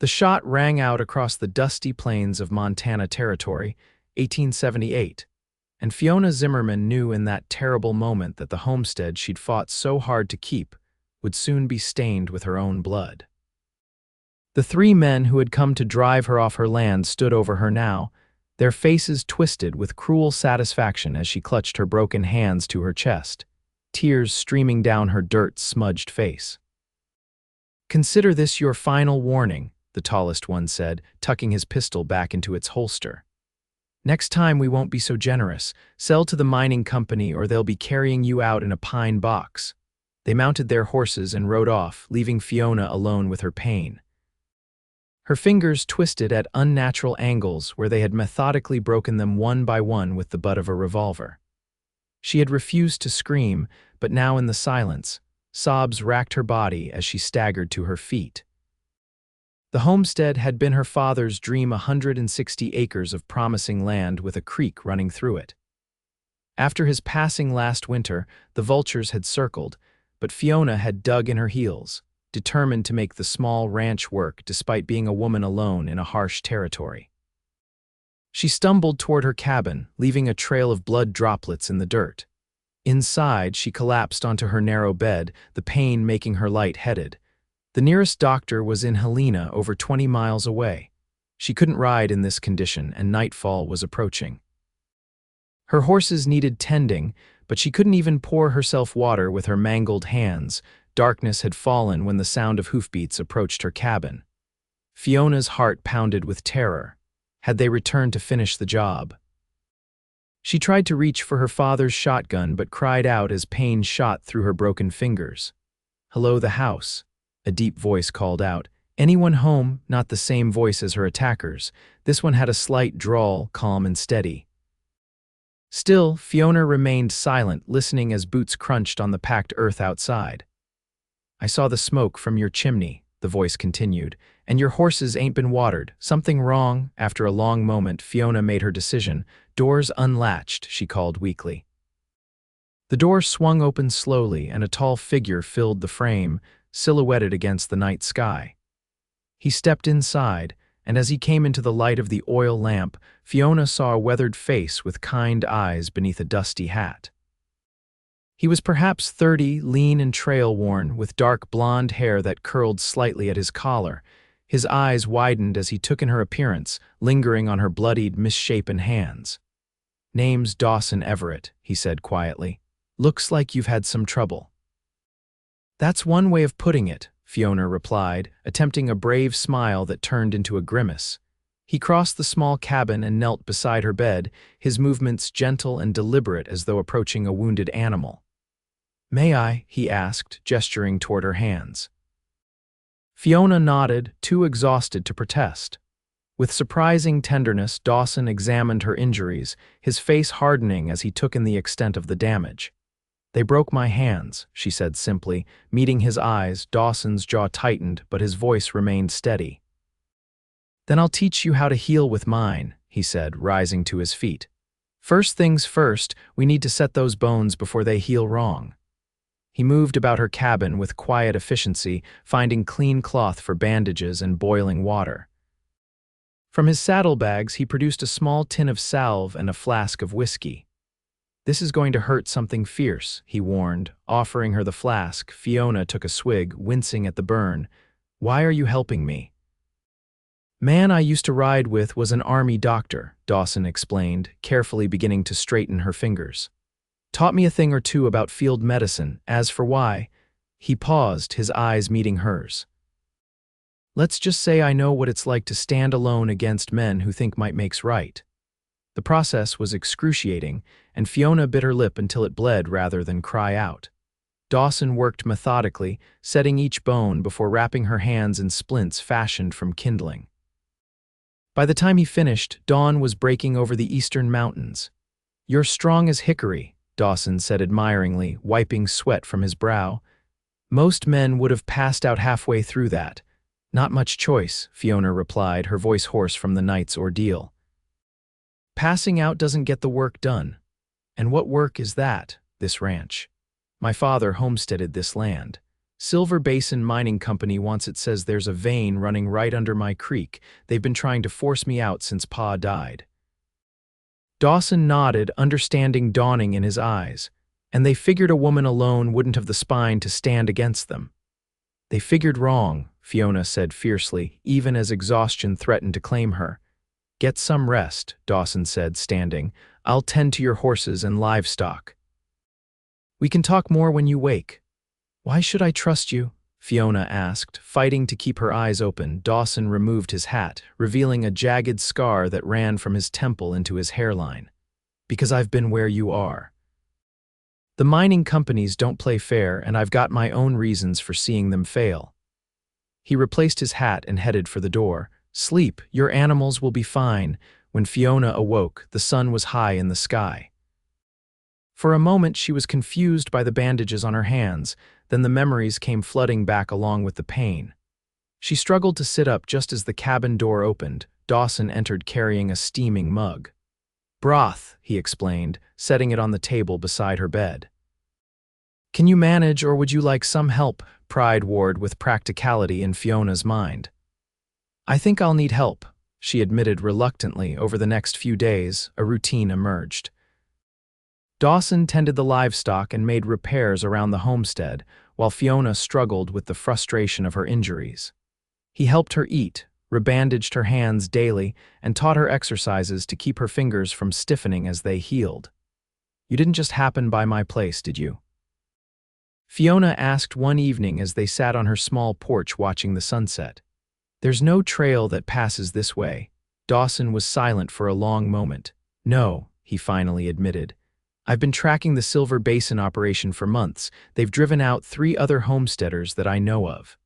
The shot rang out across the dusty plains of Montana Territory, 1878, and Fiona Zimmerman knew in that terrible moment that the homestead she'd fought so hard to keep would soon be stained with her own blood. The three men who had come to drive her off her land stood over her now, their faces twisted with cruel satisfaction as she clutched her broken hands to her chest, tears streaming down her dirt-smudged face. "Consider this your final warning," the tallest one said, tucking his pistol back into its holster. "Next time we won't be so generous. Sell to the mining company or they'll be carrying you out in a pine box." They mounted their horses and rode off, leaving Fiona alone with her pain. Her fingers twisted at unnatural angles where they had methodically broken them one by one with the butt of a revolver. She had refused to scream, but now in the silence, sobs racked her body as she staggered to her feet. The homestead had been her father's dream, 160 acres of promising land with a creek running through it. After his passing last winter, the vultures had circled, but Fiona had dug in her heels, determined to make the small ranch work despite being a woman alone in a harsh territory. She stumbled toward her cabin, leaving a trail of blood droplets in the dirt. Inside, she collapsed onto her narrow bed, the pain making her light-headed. The nearest doctor was in Helena, over 20 miles away. She couldn't ride in this condition, and nightfall was approaching. Her horses needed tending, but she couldn't even pour herself water with her mangled hands. Darkness had fallen when the sound of hoofbeats approached her cabin. Fiona's heart pounded with terror. Had they returned to finish the job? She tried to reach for her father's shotgun but cried out as pain shot through her broken fingers. "Hello, the house," a deep voice called out. "Anyone home?" Not the same voice as her attackers. This one had a slight drawl, calm and steady. Still, Fiona remained silent, listening as boots crunched on the packed earth outside. "I saw the smoke from your chimney," the voice continued, "and your horses ain't been watered. Something wrong?" After a long moment, Fiona made her decision. "Doors unlatched," she called weakly. The door swung open slowly, and a tall figure filled the frame, silhouetted against the night sky. He stepped inside, and as he came into the light of the oil lamp, Fiona saw a weathered face with kind eyes beneath a dusty hat. He was perhaps 30, lean and trail-worn, with dark blonde hair that curled slightly at his collar. His eyes widened as he took in her appearance, lingering on her bloodied, misshapen hands. "Name's Dawson Everett," he said quietly. "Looks like you've had some trouble." "That's one way of putting it," Fiona replied, attempting a brave smile that turned into a grimace. He crossed the small cabin and knelt beside her bed, his movements gentle and deliberate as though approaching a wounded animal. "May I?" he asked, gesturing toward her hands. Fiona nodded, too exhausted to protest. With surprising tenderness, Dawson examined her injuries, his face hardening as he took in the extent of the damage. "They broke my hands," she said simply. Meeting his eyes, Dawson's jaw tightened, but his voice remained steady. "Then I'll teach you how to heal with mine," he said, rising to his feet. "First things first, we need to set those bones before they heal wrong." He moved about her cabin with quiet efficiency, finding clean cloth for bandages and boiling water. From his saddlebags, he produced a small tin of salve and a flask of whiskey. "This is going to hurt something fierce," he warned. Offering her the flask, Fiona took a swig, wincing at the burn. "Why are you helping me?" "Man I used to ride with was an army doctor," Dawson explained, carefully beginning to straighten her fingers. "Taught me a thing or two about field medicine. As for why..." He paused, his eyes meeting hers. "Let's just say I know what it's like to stand alone against men who think might makes right." The process was excruciating, and Fiona bit her lip until it bled rather than cry out. Dawson worked methodically, setting each bone before wrapping her hands in splints fashioned from kindling. By the time he finished, dawn was breaking over the eastern mountains. "You're strong as hickory," Dawson said admiringly, wiping sweat from his brow. "Most men would have passed out halfway through that." "Not much choice," Fiona replied, her voice hoarse from the night's ordeal. "Passing out doesn't get the work done." "And what work is that?" "This ranch. My father homesteaded this land. Silver Basin Mining Company wants it says there's a vein running right under my creek. They've been trying to force me out since Pa died. Dawson nodded, understanding dawning in his eyes, and they figured a woman alone wouldn't have the spine to stand against them. They figured wrong, Fiona said fiercely, even as exhaustion threatened to claim her. Get some rest, Dawson said, standing. I'll tend to your horses and livestock. We can talk more when you wake. Why should I trust you? Fiona asked, fighting to keep her eyes open. Dawson removed his hat, revealing a jagged scar that ran from his temple into his hairline. Because I've been where you are. The mining companies don't play fair, and I've got my own reasons for seeing them fail. He replaced his hat and headed for the door. Sleep, your animals will be fine. When Fiona awoke, the sun was high in the sky. For a moment, she was confused by the bandages on her hands, then the memories came flooding back along with the pain. She struggled to sit up just as the cabin door opened. Dawson entered carrying a steaming mug. Broth, he explained, setting it on the table beside her bed. Can you manage, or would you like some help? Pride warred with practicality in Fiona's mind. I think I'll need help, she admitted reluctantly. Over the next few days, a routine emerged. Dawson tended the livestock and made repairs around the homestead, while Fiona struggled with the frustration of her injuries. He helped her eat, rebandaged her hands daily, and taught her exercises to keep her fingers from stiffening as they healed. You didn't just happen by my place, did you? Fiona asked one evening as they sat on her small porch watching the sunset. There's no trail that passes this way. Dawson was silent for a long moment. No, he finally admitted. I've been tracking the Silver Basin operation for months. They've driven out 3 other homesteaders that I know of.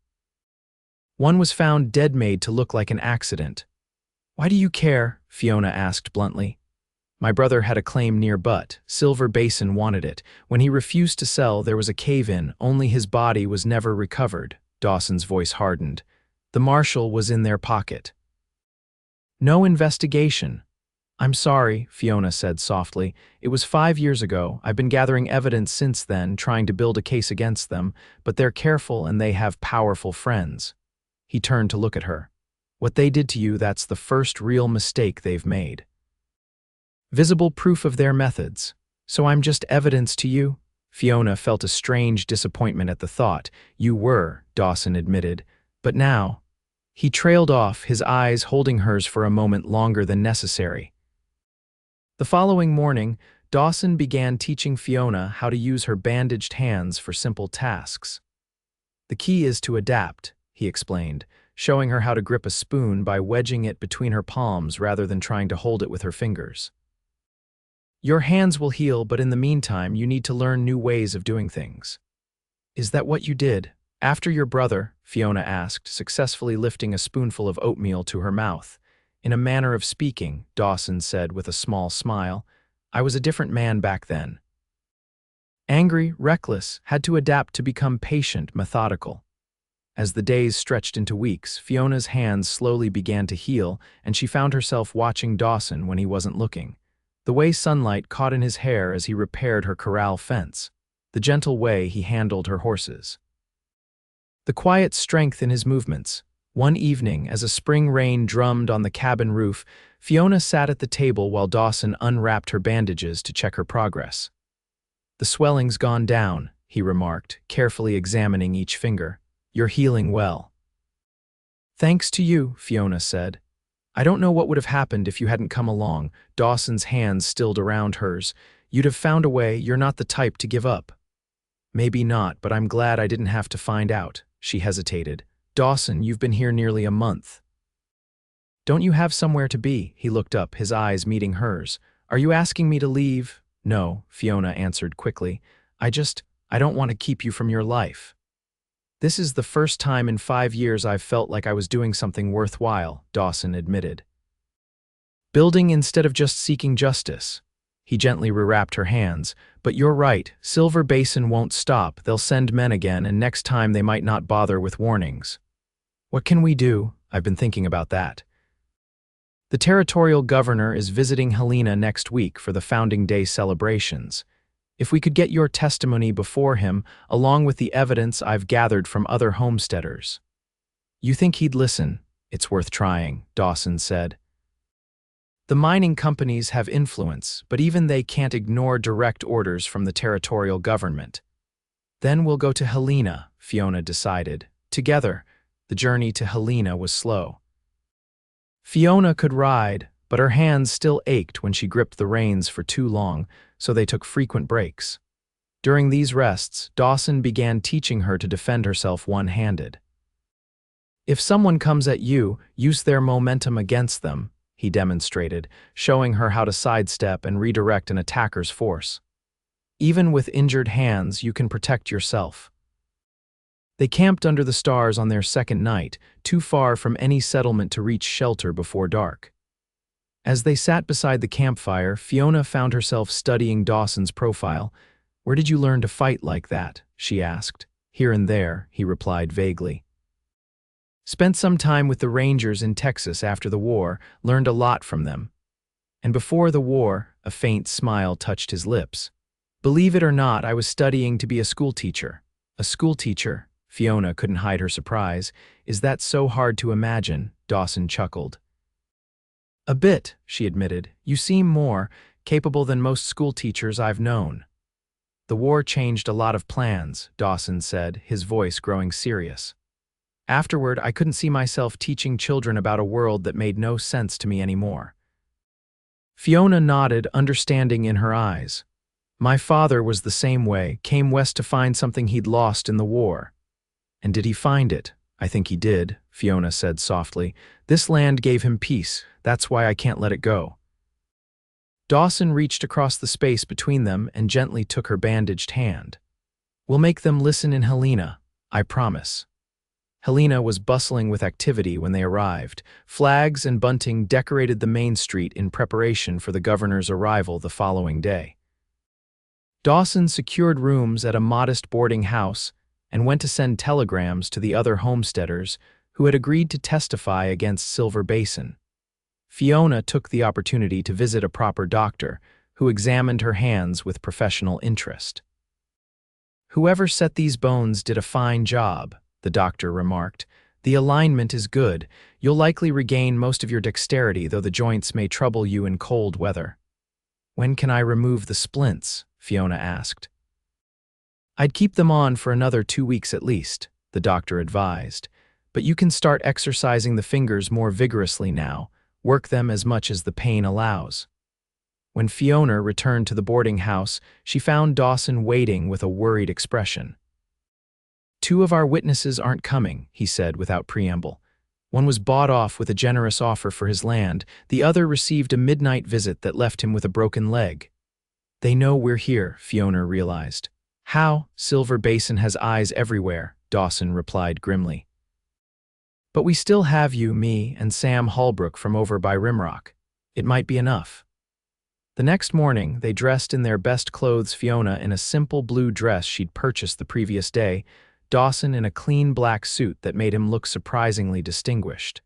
One was found dead, made to look like an accident. Why do you care? Fiona asked bluntly. My brother had a claim near, but Silver Basin wanted it. When he refused to sell, there was a cave-in, only his body was never recovered. Dawson's voice hardened. The marshal was in their pocket. No investigation. I'm sorry, Fiona said softly. It was 5 years ago. I've been gathering evidence since then, trying to build a case against them, but they're careful and they have powerful friends. He turned to look at her. What they did to you, that's the first real mistake they've made. Visible proof of their methods. So I'm just evidence to you? Fiona felt a strange disappointment at the thought. You were, Dawson admitted. But now... He trailed off, his eyes holding hers for a moment longer than necessary. The following morning, Dawson began teaching Fiona how to use her bandaged hands for simple tasks. The key is to adapt, he explained, showing her how to grip a spoon by wedging it between her palms rather than trying to hold it with her fingers. Your hands will heal, but in the meantime, you need to learn new ways of doing things. Is that what you did? After your brother, Fiona asked, successfully lifting a spoonful of oatmeal to her mouth. In a manner of speaking, Dawson said with a small smile, I was a different man back then. Angry, reckless, had to adapt to become patient, methodical. As the days stretched into weeks, Fiona's hands slowly began to heal, and she found herself watching Dawson when he wasn't looking. The way sunlight caught in his hair as he repaired her corral fence. The gentle way he handled her horses. The quiet strength in his movements. One evening, as a spring rain drummed on the cabin roof, Fiona sat at the table while Dawson unwrapped her bandages to check her progress. The swelling's gone down, he remarked, carefully examining each finger. You're healing well. Thanks to you, Fiona said. I don't know what would have happened if you hadn't come along. Dawson's hands stilled around hers. You'd have found a way. You're not the type to give up. Maybe not, but I'm glad I didn't have to find out. She hesitated. Dawson, you've been here nearly a month. Don't you have somewhere to be? He looked up, his eyes meeting hers. Are you asking me to leave? No, Fiona answered quickly. I don't want to keep you from your life. This is the first time in 5 years I've felt like I was doing something worthwhile, Dawson admitted. Building instead of just seeking justice. He gently rewrapped her hands. But you're right, Silver Basin won't stop. They'll send men again, and next time they might not bother with warnings. What can we do? I've been thinking about that. The territorial governor is visiting Helena next week for the Founding Day celebrations. If we could get your testimony before him, along with the evidence I've gathered from other homesteaders. You think he'd listen? It's worth trying, Dawson said. The mining companies have influence, but even they can't ignore direct orders from the territorial government. Then we'll go to Helena, Fiona decided. Together, the journey to Helena was slow. Fiona could ride, but her hands still ached when she gripped the reins for too long, so they took frequent breaks. During these rests, Dawson began teaching her to defend herself one-handed. If someone comes at you, use their momentum against them, he demonstrated, showing her how to sidestep and redirect an attacker's force. Even with injured hands, you can protect yourself. They camped under the stars on their second night, too far from any settlement to reach shelter before dark. As they sat beside the campfire, Fiona found herself studying Dawson's profile. "Where did you learn to fight like that?" she asked. "Here and there," he replied vaguely. "Spent some time with the Rangers in Texas after the war, learned a lot from them. And before the war," a faint smile touched his lips. "Believe it or not, I was studying to be a schoolteacher." "A schoolteacher?" Fiona couldn't hide her surprise. "Is that so hard to imagine?" Dawson chuckled. "A bit," she admitted. "You seem more capable than most schoolteachers I've known." "The war changed a lot of plans," Dawson said, his voice growing serious. "Afterward, I couldn't see myself teaching children about a world that made no sense to me anymore." Fiona nodded, understanding in her eyes. "My father was the same way, came west to find something he'd lost in the war." "And did he find it?" "I think he did," Fiona said softly. "This land gave him peace. That's why I can't let it go." Dawson reached across the space between them and gently took her bandaged hand. "We'll make them listen in Helena, I promise." Helena was bustling with activity when they arrived. Flags and bunting decorated the main street in preparation for the governor's arrival the following day. Dawson secured rooms at a modest boarding house and went to send telegrams to the other homesteaders who had agreed to testify against Silver Basin. Fiona took the opportunity to visit a proper doctor who examined her hands with professional interest. "Whoever set these bones did a fine job," the doctor remarked. "The alignment is good. You'll likely regain most of your dexterity, though the joints may trouble you in cold weather." "When can I remove the splints?" Fiona asked. "I'd keep them on for another 2 weeks at least," the doctor advised. "But you can start exercising the fingers more vigorously now. Work them as much as the pain allows." When Fiona returned to the boarding house, she found Dawson waiting with a worried expression. "2 of our witnesses aren't coming," he said without preamble. "One was bought off with a generous offer for his land. The other received a midnight visit that left him with a broken leg." "They know we're here," Fiona realized. "How? Silver Basin has eyes everywhere," Dawson replied grimly. "But we still have you, me, and Sam Holbrook from over by Rimrock. It might be enough." The next morning, they dressed in their best clothes, Fiona in a simple blue dress she'd purchased the previous day, Dawson in a clean black suit that made him look surprisingly distinguished.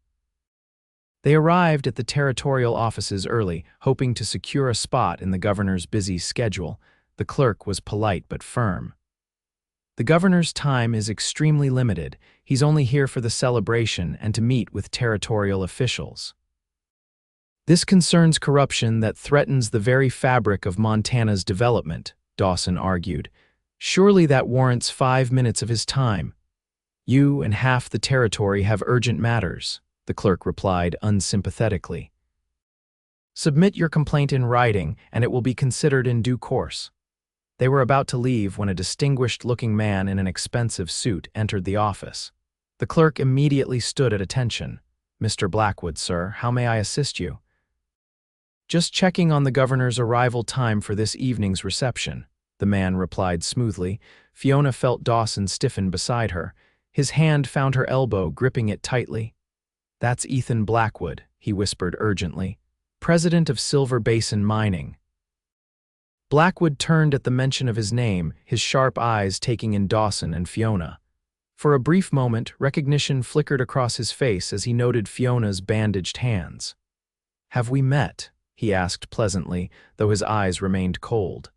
They arrived at the territorial offices early, hoping to secure a spot in the governor's busy schedule. The clerk was polite but firm. "The governor's time is extremely limited. He's only here for the celebration and to meet with territorial officials. This concerns corruption that threatens the very fabric of Montana's development," Dawson argued. "Surely that warrants 5 minutes of his time." "You and half the territory have urgent matters," the clerk replied unsympathetically. "Submit your complaint in writing, and it will be considered in due course." They were about to leave when a distinguished-looking man in an expensive suit entered the office. The clerk immediately stood at attention. "Mr. Blackwood, sir, how may I assist you?" "Just checking on the governor's arrival time for this evening's reception," the man replied smoothly. Fiona felt Dawson stiffen beside her. His hand found her elbow, gripping it tightly. "That's Ethan Blackwood," he whispered urgently. "President of Silver Basin Mining." Blackwood turned at the mention of his name, his sharp eyes taking in Dawson and Fiona. For a brief moment, recognition flickered across his face as he noted Fiona's bandaged hands. "Have we met?" he asked pleasantly, though his eyes remained cold.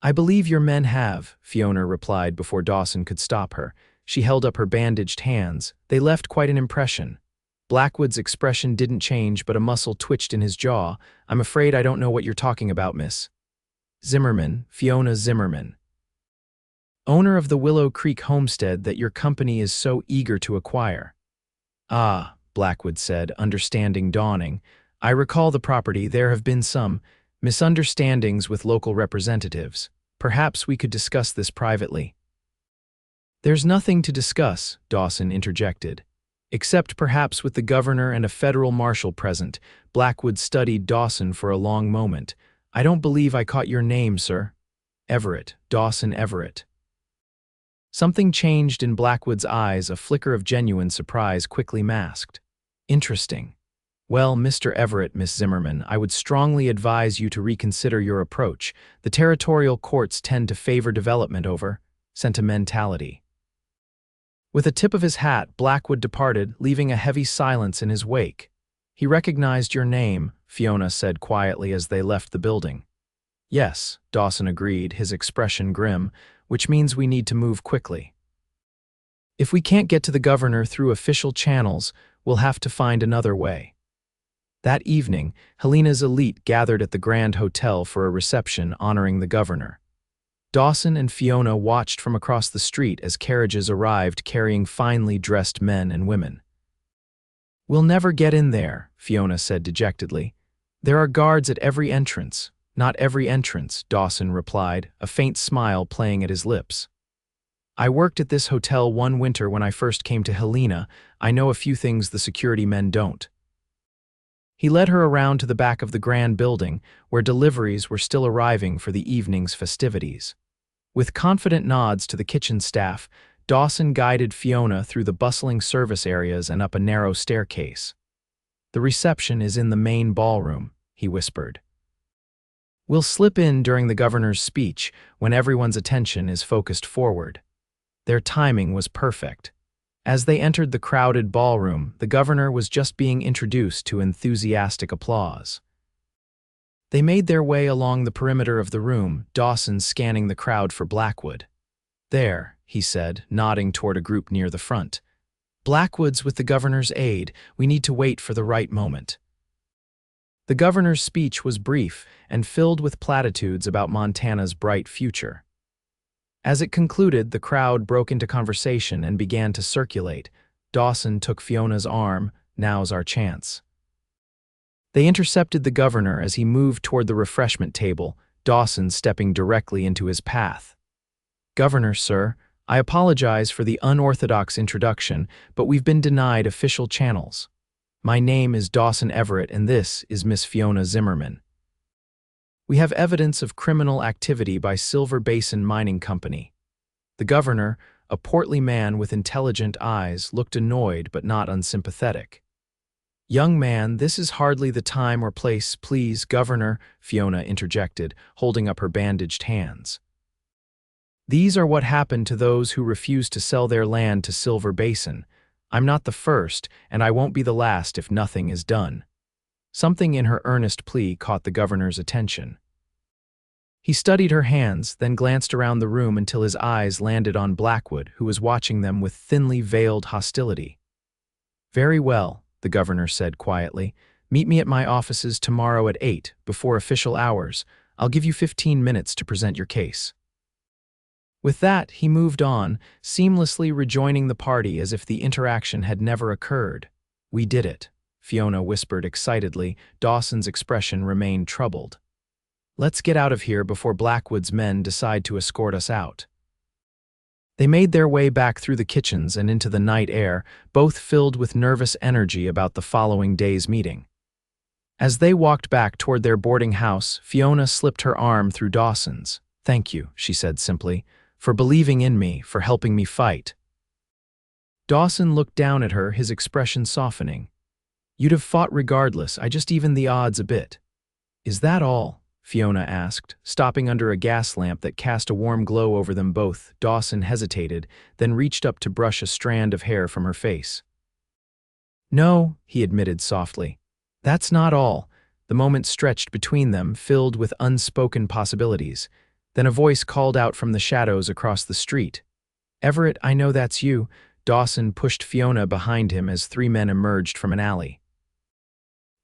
I believe your men have, Fiona replied before Dawson could stop her. She held up her bandaged hands. They left quite an impression. Blackwood's expression didn't change, but a muscle twitched in his jaw. I'm afraid I don't know what you're talking about, miss. Zimmerman, Fiona Zimmerman. Owner of the Willow Creek homestead that your company is so eager to acquire. Ah, Blackwood said, understanding dawning. I recall the property. There have been some misunderstandings with local representatives. Perhaps we could discuss this privately. There's nothing to discuss, Dawson interjected. Except perhaps with the governor and a federal marshal present. Blackwood studied Dawson for a long moment. I don't believe I caught your name, sir. Everett, Dawson Everett. Something changed in Blackwood's eyes, a flicker of genuine surprise quickly masked. Interesting. Well, Mr. Everett, Miss Zimmerman, I would strongly advise you to reconsider your approach. The territorial courts tend to favor development over sentimentality. With a tip of his hat, Blackwood departed, leaving a heavy silence in his wake. He recognized your name, Fiona said quietly as they left the building. Yes, Dawson agreed, his expression grim, which means we need to move quickly. If we can't get to the governor through official channels, we'll have to find another way. That evening, Helena's elite gathered at the Grand Hotel for a reception honoring the governor. Dawson and Fiona watched from across the street as carriages arrived carrying finely dressed men and women. We'll never get in there, Fiona said dejectedly. There are guards at every entrance. Not every entrance, Dawson replied, a faint smile playing at his lips. I worked at this hotel one winter when I first came to Helena. I know a few things the security men don't. He led her around to the back of the grand building, where deliveries were still arriving for the evening's festivities. With confident nods to the kitchen staff, Dawson guided Fiona through the bustling service areas and up a narrow staircase. The reception is in the main ballroom, he whispered. We'll slip in during the governor's speech when everyone's attention is focused forward. Their timing was perfect. As they entered the crowded ballroom, the governor was just being introduced to enthusiastic applause. They made their way along the perimeter of the room, Dawson scanning the crowd for Blackwood. There, he said, nodding toward a group near the front. Blackwood's with the governor's aide. We need to wait for the right moment. The governor's speech was brief and filled with platitudes about Montana's bright future. As it concluded, the crowd broke into conversation and began to circulate. Dawson took Fiona's arm. Now's our chance. They intercepted the governor as he moved toward the refreshment table, Dawson stepping directly into his path. Governor, sir, I apologize for the unorthodox introduction, but we've been denied official channels. My name is Dawson Everett, and this is Miss Fiona Zimmerman. We have evidence of criminal activity by Silver Basin Mining Company. The governor, a portly man with intelligent eyes, looked annoyed but not unsympathetic. Young man, this is hardly the time or place, please, Governor, Fiona interjected, holding up her bandaged hands. These are what happened to those who refuse to sell their land to Silver Basin. I'm not the first, and I won't be the last if nothing is done. Something in her earnest plea caught the governor's attention. He studied her hands, then glanced around the room until his eyes landed on Blackwood, who was watching them with thinly veiled hostility. Very well, the governor said quietly. Meet me at my offices tomorrow at 8, before official hours. I'll give you 15 minutes to present your case. With that, he moved on, seamlessly rejoining the party as if the interaction had never occurred. We did it, Fiona whispered excitedly. Dawson's expression remained troubled. Let's get out of here before Blackwood's men decide to escort us out. They made their way back through the kitchens and into the night air, both filled with nervous energy about the following day's meeting. As they walked back toward their boarding house, Fiona slipped her arm through Dawson's. Thank you, she said simply, for believing in me, for helping me fight. Dawson looked down at her, his expression softening. You'd have fought regardless, I just evened the odds a bit. Is that all? Fiona asked, stopping under a gas lamp that cast a warm glow over them both. Dawson hesitated, then reached up to brush a strand of hair from her face. No, he admitted softly. That's not all. The moment stretched between them, filled with unspoken possibilities. Then a voice called out from the shadows across the street. "Everett, I know that's you." Dawson pushed Fiona behind him as three men emerged from an alley.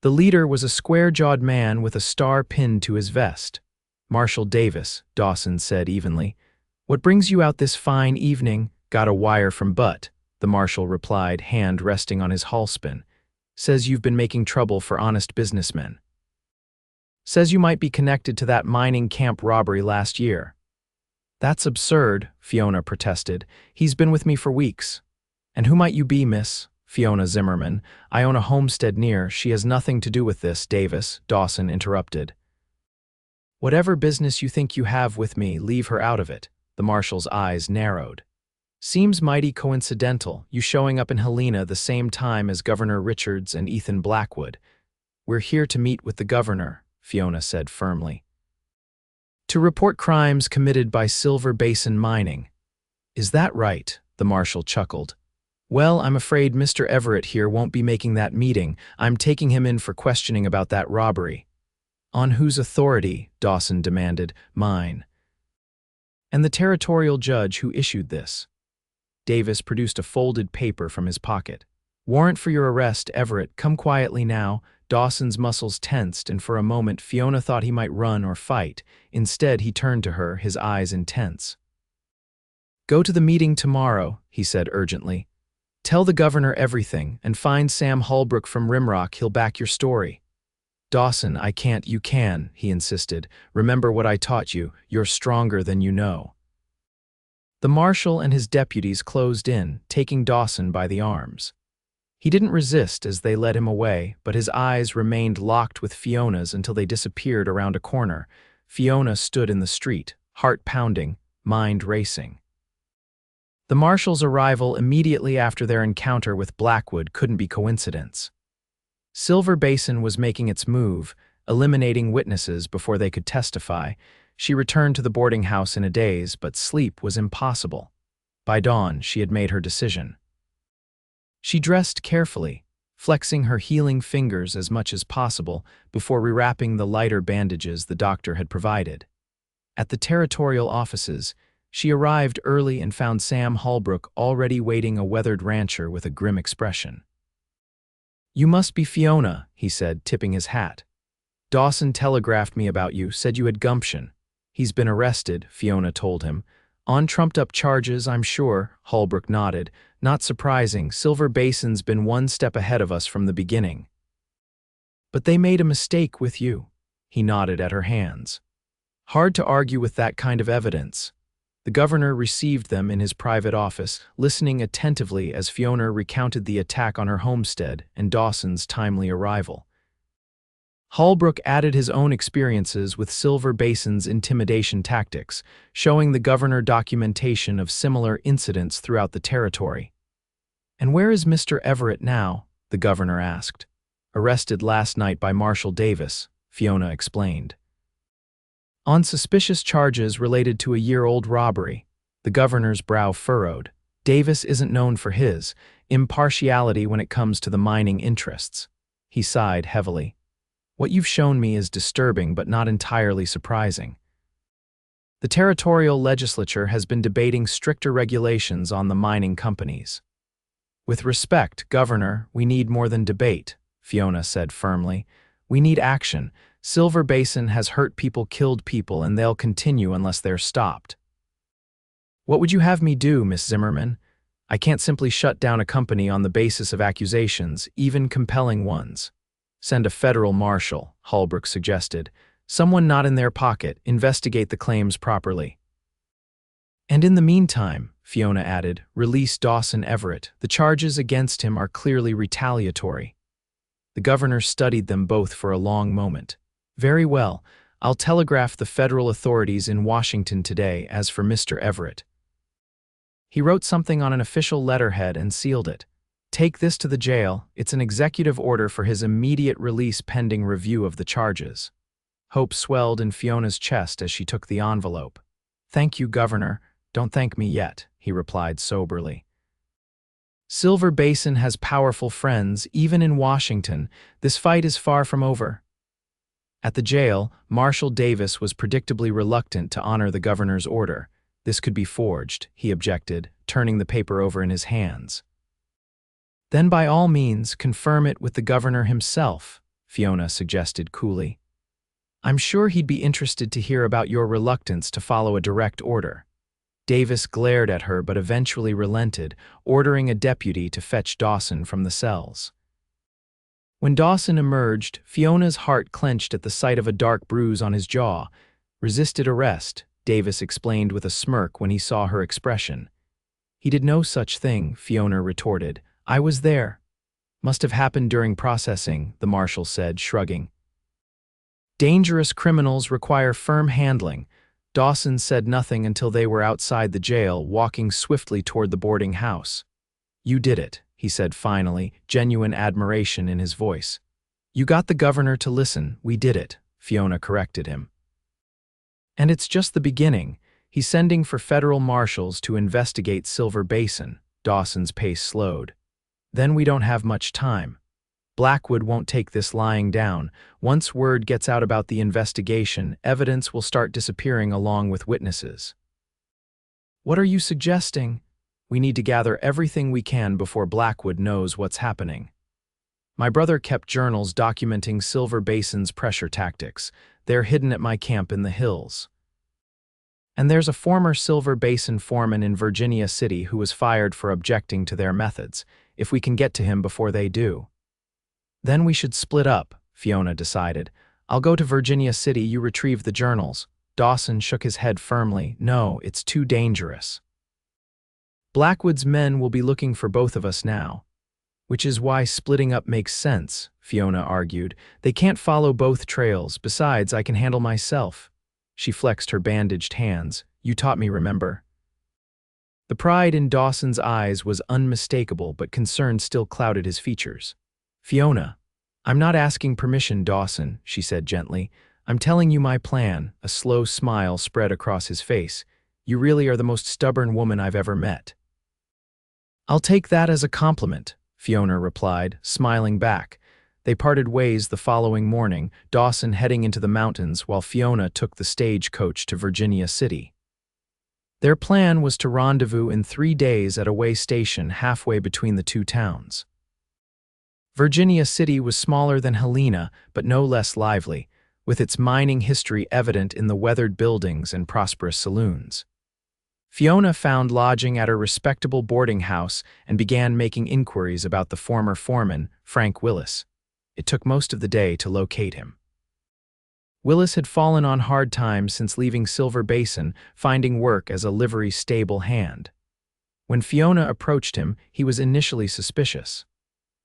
The leader was a square-jawed man with a star pinned to his vest. "Marshal Davis," Dawson said evenly. "What brings you out this fine evening?" "Got a wire from Butt," the marshal replied, hand resting on his haulspin. "Says you've been making trouble for honest businessmen. Says you might be connected to that mining camp robbery last year." "That's absurd," Fiona protested. "He's been with me for weeks." "And who might you be, Miss?" "Fiona Zimmerman. I own a homestead near." "She has nothing to do with this, Davis," Dawson interrupted. "Whatever business you think you have with me, leave her out of it." The marshal's eyes narrowed. "Seems mighty coincidental, you showing up in Helena the same time as Governor Richards and Ethan Blackwood." "We're here to meet with the governor," Fiona said firmly. "To report crimes committed by Silver Basin Mining." "Is that right?" the marshal chuckled. "Well, I'm afraid Mr. Everett here won't be making that meeting. I'm taking him in for questioning about that robbery." "On whose authority?" Dawson demanded. "Mine." "And the territorial judge who issued this." Davis produced a folded paper from his pocket. "Warrant for your arrest, Everett. Come quietly now." Dawson's muscles tensed, and for a moment Fiona thought he might run or fight. Instead, he turned to her, his eyes intense. "Go to the meeting tomorrow," he said urgently. "Tell the governor everything, and find Sam Holbrook from Rimrock. He'll back your story." "Dawson, I can't." "You can," he insisted. "Remember what I taught you. You're stronger than you know." The marshal and his deputies closed in, taking Dawson by the arms. He didn't resist as they led him away, but his eyes remained locked with Fiona's until they disappeared around a corner. Fiona stood in the street, heart pounding, mind racing. The marshal's arrival immediately after their encounter with Blackwood couldn't be coincidence. Silver Basin was making its move, eliminating witnesses before they could testify. She returned to the boarding house in a daze, but sleep was impossible. By dawn, she had made her decision. She dressed carefully, flexing her healing fingers as much as possible before rewrapping the lighter bandages the doctor had provided. At the territorial offices, she arrived early and found Sam Holbrook already waiting, a weathered rancher with a grim expression. "You must be Fiona," he said, tipping his hat. "Dawson telegraphed me about you, said you had gumption." "He's been arrested," Fiona told him. "On trumped-up charges, I'm sure." Holbrook nodded. "Not surprising. Silver Basin's been one step ahead of us from the beginning." "But they made a mistake with you." He nodded at her hands. "Hard to argue with that kind of evidence." The governor received them in his private office, listening attentively as Fiona recounted the attack on her homestead and Dawson's timely arrival. Holbrook added his own experiences with Silver Basin's intimidation tactics, showing the governor documentation of similar incidents throughout the territory. "And where is Mr. Everett now?" the governor asked. "Arrested last night by Marshal Davis," Fiona explained. "On suspicious charges related to a year-old robbery." The governor's brow furrowed. "Davis isn't known for his impartiality when it comes to the mining interests." He sighed heavily. "What you've shown me is disturbing but not entirely surprising." The territorial legislature has been debating stricter regulations on the mining companies. "With respect, Governor, we need more than debate," Fiona said firmly. "We need action. Silver Basin has hurt people, killed people, and they'll continue unless they're stopped." "What would you have me do, Miss Zimmerman? I can't simply shut down a company on the basis of accusations, even compelling ones." "Send a federal marshal," Holbrook suggested. "Someone not in their pocket, investigate the claims properly." "And in the meantime," Fiona added, "release Dawson Everett. The charges against him are clearly retaliatory." The governor studied them both for a long moment. "Very well. I'll telegraph the federal authorities in Washington today. As for Mr. Everett." He wrote something on an official letterhead and sealed it. "Take this to the jail. It's an executive order for his immediate release pending review of the charges." Hope swelled in Fiona's chest as she took the envelope. "Thank you, Governor. Don't thank me yet," he replied soberly. "Silver Basin has powerful friends, even in Washington. This fight is far from over." At the jail, Marshal Davis was predictably reluctant to honor the governor's order. This could be forged, he objected, turning the paper over in his hands. Then by all means, confirm it with the governor himself, Fiona suggested coolly. I'm sure he'd be interested to hear about your reluctance to follow a direct order. Davis glared at her but eventually relented, ordering a deputy to fetch Dawson from the cells. When Dawson emerged, Fiona's heart clenched at the sight of a dark bruise on his jaw. Resisted arrest, Davis explained with a smirk when he saw her expression. He did no such thing, Fiona retorted. I was there. Must have happened during processing, the marshal said, shrugging. Dangerous criminals require firm handling. Dawson said nothing until they were outside the jail, walking swiftly toward the boarding house. You did it, he said finally, genuine admiration in his voice. You got the governor to listen, we did it, Fiona corrected him. And it's just the beginning. He's sending for federal marshals to investigate Silver Basin. Dawson's pace slowed. Then we don't have much time. Blackwood won't take this lying down. Once word gets out about the investigation, evidence will start disappearing along with witnesses. What are you suggesting? We need to gather everything we can before Blackwood knows what's happening. My brother kept journals documenting Silver Basin's pressure tactics. They're hidden at my camp in the hills. And there's a former Silver Basin foreman in Virginia City who was fired for objecting to their methods, if we can get to him before they do. Then we should split up, Fiona decided. I'll go to Virginia City, you retrieve the journals. Dawson shook his head firmly. No, it's too dangerous. Blackwood's men will be looking for both of us now. Which is why splitting up makes sense, Fiona argued. They can't follow both trails. Besides, I can handle myself. She flexed her bandaged hands. You taught me, remember? The pride in Dawson's eyes was unmistakable, but concern still clouded his features. Fiona, I'm not asking permission, Dawson, she said gently. I'm telling you my plan. A slow smile spread across his face. You really are the most stubborn woman I've ever met. I'll take that as a compliment, Fiona replied, smiling back. They parted ways the following morning, Dawson heading into the mountains while Fiona took the stagecoach to Virginia City. Their plan was to rendezvous in 3 days at a way station halfway between the two towns. Virginia City was smaller than Helena, but no less lively, with its mining history evident in the weathered buildings and prosperous saloons. Fiona found lodging at a respectable boarding house and began making inquiries about the former foreman, Frank Willis. It took most of the day to locate him. Willis had fallen on hard times since leaving Silver Basin, finding work as a livery stable hand. When Fiona approached him, he was initially suspicious.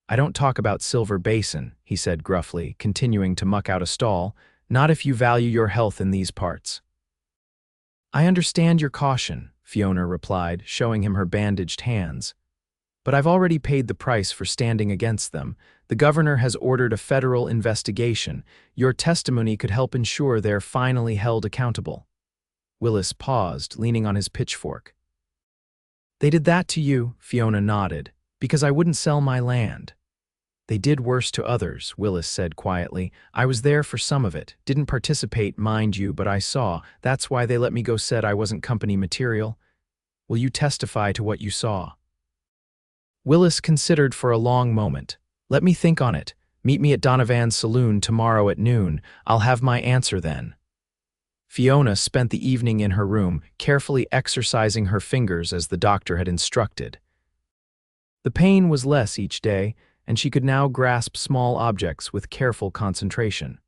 I don't talk about Silver Basin, he said gruffly, continuing to muck out a stall, not if you value your health in these parts. I understand your caution, Fiona replied, showing him her bandaged hands. But I've already paid the price for standing against them. The governor has ordered a federal investigation. Your testimony could help ensure they're finally held accountable. Willis paused, leaning on his pitchfork. They did that to you, Fiona nodded, because I wouldn't sell my land. They did worse to others, Willis said quietly. I was there for some of it. Didn't participate, mind you, but I saw. That's why they let me go, said I wasn't company material. Will you testify to what you saw? Willis considered for a long moment. Let me think on it. Meet me at Donovan's saloon tomorrow at noon. I'll have my answer then. Fiona spent the evening in her room, carefully exercising her fingers as the doctor had instructed. The pain was less each day, and she could now grasp small objects with careful concentration.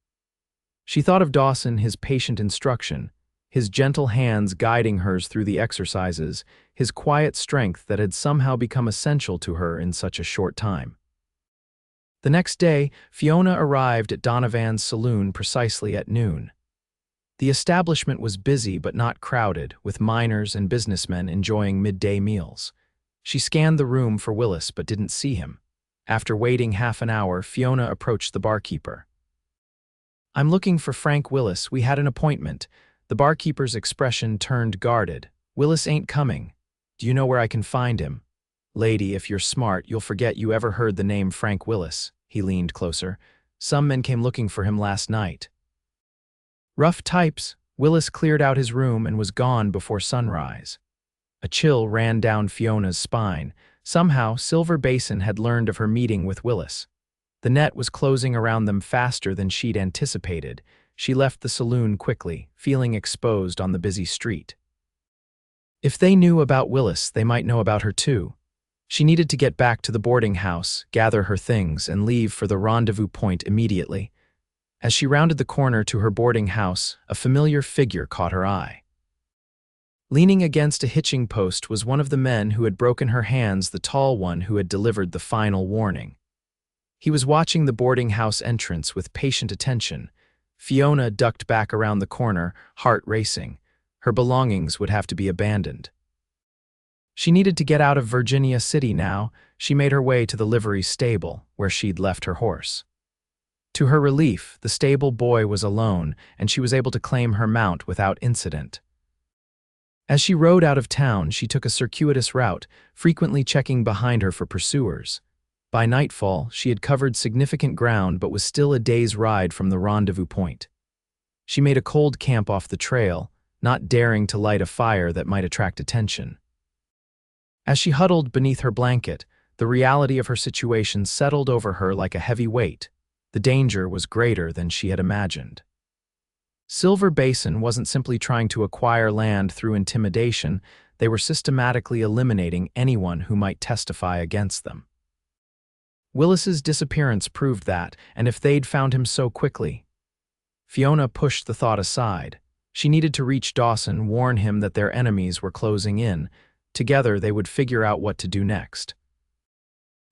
She thought of Dawson, his patient instruction, his gentle hands guiding hers through the exercises, his quiet strength that had somehow become essential to her in such a short time. The next day, Fiona arrived at Donovan's saloon precisely at noon. The establishment was busy but not crowded, with miners and businessmen enjoying midday meals. She scanned the room for Willis but didn't see him. After waiting half an hour, Fiona approached the barkeeper. I'm looking for Frank Willis. We had an appointment. The barkeeper's expression turned guarded. Willis ain't coming. Do you know where I can find him? Lady, if you're smart, you'll forget you ever heard the name Frank Willis. He leaned closer. Some men came looking for him last night. Rough types. Willis cleared out his room and was gone before sunrise. A chill ran down Fiona's spine. Somehow, Silver Basin had learned of her meeting with Willis. The net was closing around them faster than she'd anticipated. She left the saloon quickly, feeling exposed on the busy street. If they knew about Willis, they might know about her too. She needed to get back to the boarding house, gather her things, and leave for the rendezvous point immediately. As she rounded the corner to her boarding house, a familiar figure caught her eye. Leaning against a hitching post was one of the men who had broken her hands, the tall one who had delivered the final warning. He was watching the boarding house entrance with patient attention. Fiona ducked back around the corner, heart racing. Her belongings would have to be abandoned. She needed to get out of Virginia City now. She made her way to the livery stable, where she'd left her horse. To her relief, the stable boy was alone, and she was able to claim her mount without incident. As she rode out of town, she took a circuitous route, frequently checking behind her for pursuers. By nightfall, she had covered significant ground but was still a day's ride from the rendezvous point. She made a cold camp off the trail, not daring to light a fire that might attract attention. As she huddled beneath her blanket, the reality of her situation settled over her like a heavy weight. The danger was greater than she had imagined. Silver Basin wasn't simply trying to acquire land through intimidation, they were systematically eliminating anyone who might testify against them. Willis's disappearance proved that, and if they'd found him so quickly. Fiona pushed the thought aside. She needed to reach Dawson, warn him that their enemies were closing in. Together they would figure out what to do next.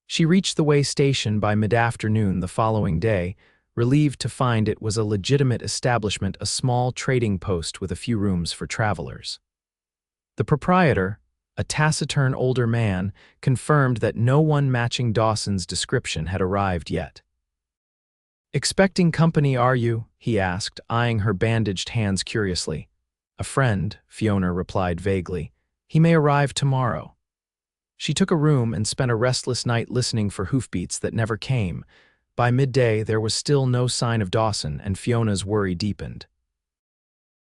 She reached the way station by mid-afternoon the following day, relieved to find it was a legitimate establishment, a small trading post with a few rooms for travelers. The proprietor, a taciturn older man, confirmed that no one matching Dawson's description had arrived yet. "Expecting company, are you?" he asked, eyeing her bandaged hands curiously. "A friend," Fiona replied vaguely. "He may arrive tomorrow." She took a room and spent a restless night listening for hoofbeats that never came. By midday, there was still no sign of Dawson, and Fiona's worry deepened.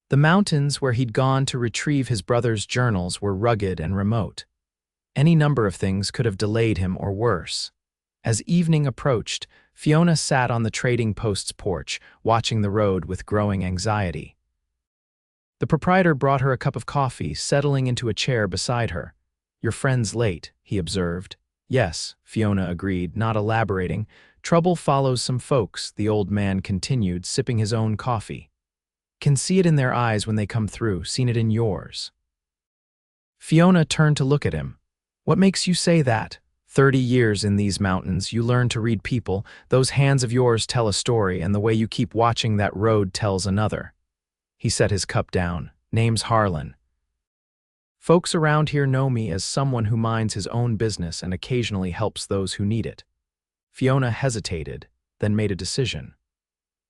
The mountains where he'd gone to retrieve his brother's journals were rugged and remote. Any number of things could have delayed him or worse. As evening approached, Fiona sat on the trading post's porch, watching the road with growing anxiety. The proprietor brought her a cup of coffee, settling into a chair beside her. "Your friend's late," he observed. "Yes," Fiona agreed, not elaborating. "Trouble follows some folks," the old man continued, sipping his own coffee. "Can see it in their eyes when they come through, seen it in yours." Fiona turned to look at him. "What makes you say that? 30 years in these mountains, you learn to read people. Those hands of yours tell a story, and the way you keep watching that road tells another." He set his cup down. "Name's Harlan. Folks around here know me as someone who minds his own business and occasionally helps those who need it." Fiona hesitated, then made a decision.